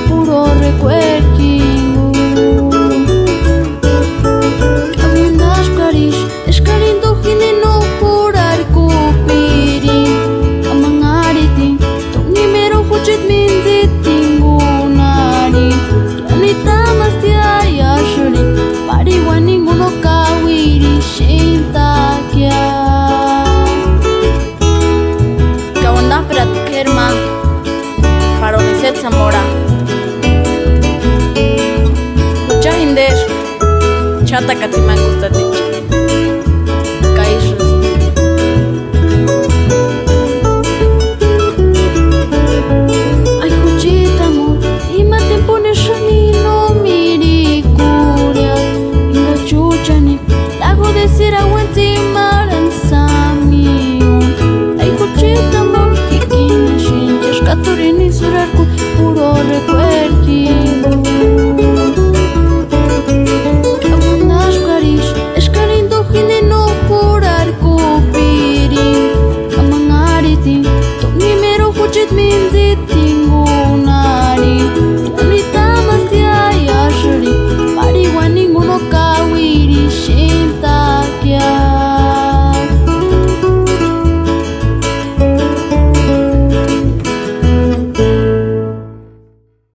Puro recuerdo Kamundash karish Eshkarindo hineno kurar kupirin Amangaritin Tongimero huchit minzitin bunari Yanita mastia shuri Pariwani uno kawiri shintakya Kamundash pratkerma Faronicet Zamora Hindesh Chata Katiman Gustatich Kaishus Ay Juchita amor Ima te pone shanino miri curia Inga chuchani Lago de Sirahuanti maran samion Ay Juchita amor Hikina shinchash Katurini surarku Puro recuerdo me